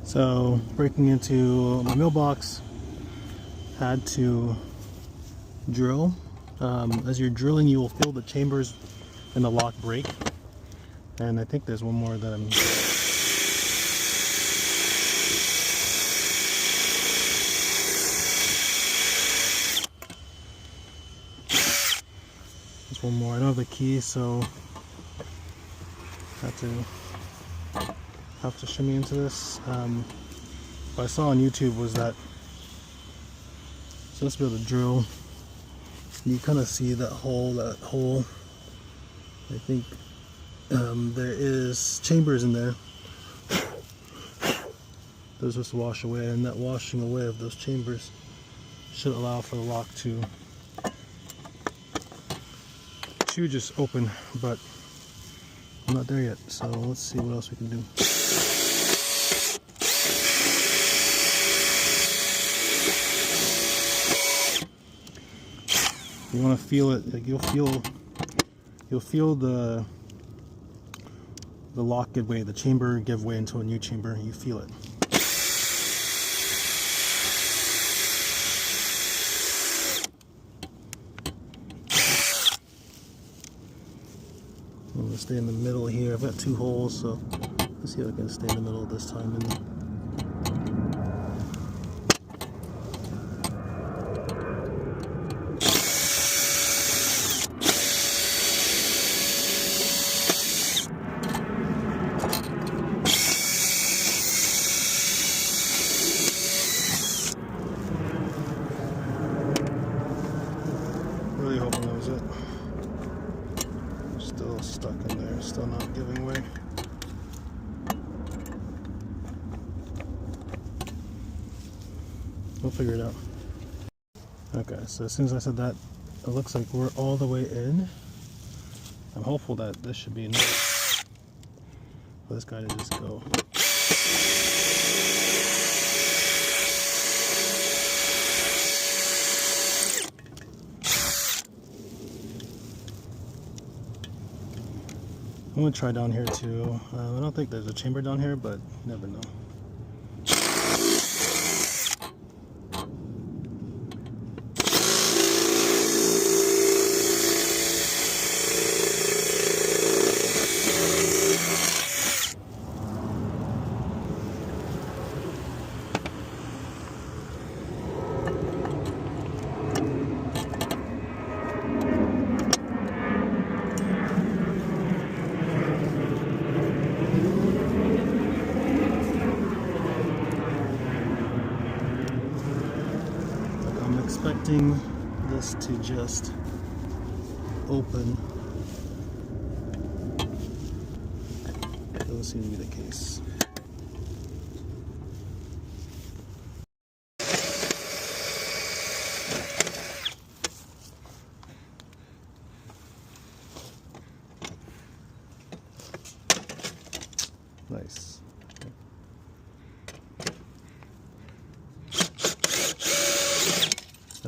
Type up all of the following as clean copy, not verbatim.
So breaking into my mailbox, had to drill. As you're drilling, you will feel the chambers in the lock break. And I think there's one more that I'm... There's one more. I don't have the key, so have to shimmy into this. What I saw on YouTube was that, so let's be able to drill. You kind of see that hole. I think there is chambers in there. Those just wash away, and that washing away of those chambers should allow for the lock to just open, but I'm not there yet, so let's see what else we can do. You want to feel it, like you'll feel the lock give way, the chamber give way into a new chamber. You feel it. I'm going to stay in the middle here. I've got two holes, so let's see if I can stay in the middle this time. Really hoping that was it. Still stuck in there, still not giving way. We'll figure it out. Okay, so as soon as I said that, it looks like we're all the way in. I'm hopeful that this should be enough for this guy to just go. I'm gonna try down here too. I don't think there's a chamber down here, but you never know. I'm expecting this to just open. Doesn't seem to be the case. Nice.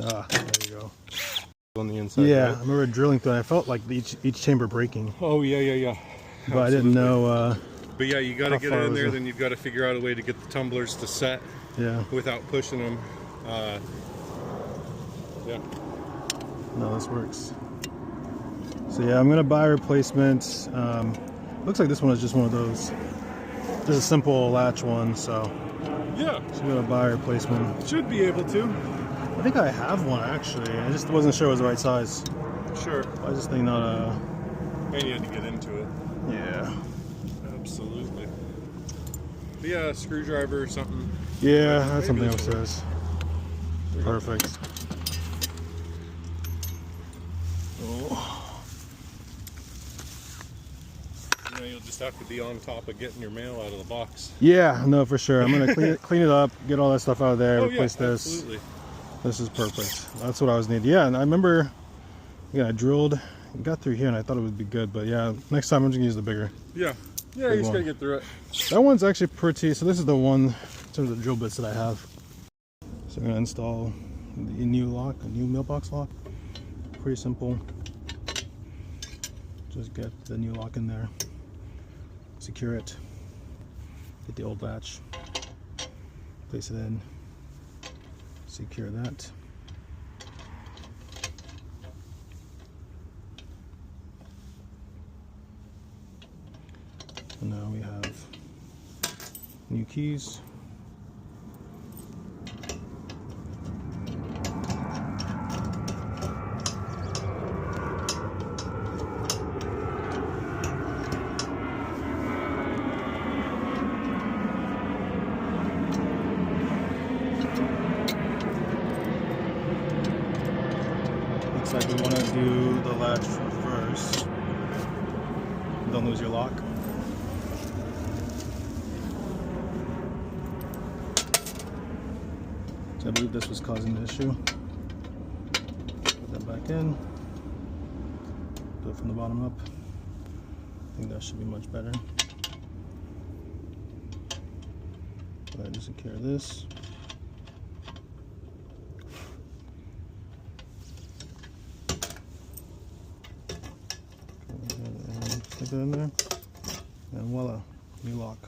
Ah, there you go. On the inside. Yeah, right? I remember drilling through it. I felt like each chamber breaking. Oh yeah. But Absolutely. I didn't know. But yeah, you got to get it in there. it? Then you've got to figure out a way to get the tumblers to set. Yeah. Without pushing them. Yeah. No, this works. So yeah, I'm gonna buy a replacement. Looks like this one is just one of those. Just a simple latch one. So yeah, I'm gonna buy a replacement. Should be able to. I think I have one actually. I just wasn't sure it was the right size. Sure. I just think not a. And you had to get into it. Yeah. Absolutely. But yeah, a screwdriver or something. Yeah, that's something upstairs. Perfect. Oh. You know, you'll just have to be on top of getting your mail out of the box. Yeah, no, for sure. I'm gonna clean it up, get all that stuff out of there, replace this. Absolutely. This is perfect. That's what I was needing. Yeah, and I remember, yeah, I drilled, got through here, and I thought it would be good. But yeah, next time I'm just gonna use the bigger. Yeah, you just gotta get through it. That one's actually pretty. So this is the one in terms of the drill bits that I have. So I'm gonna install the new lock, a new mailbox lock. Pretty simple. Just get the new lock in there, secure it, get the old latch, Place it in, secure that. And now we have new keys. Looks like we want to do the latch first. Don't lose your lock. So I believe this was causing the issue. Put that back in. Do it from the bottom up. I think that should be much better. Go ahead and secure this. Go ahead and stick it in there. And voila, new lock.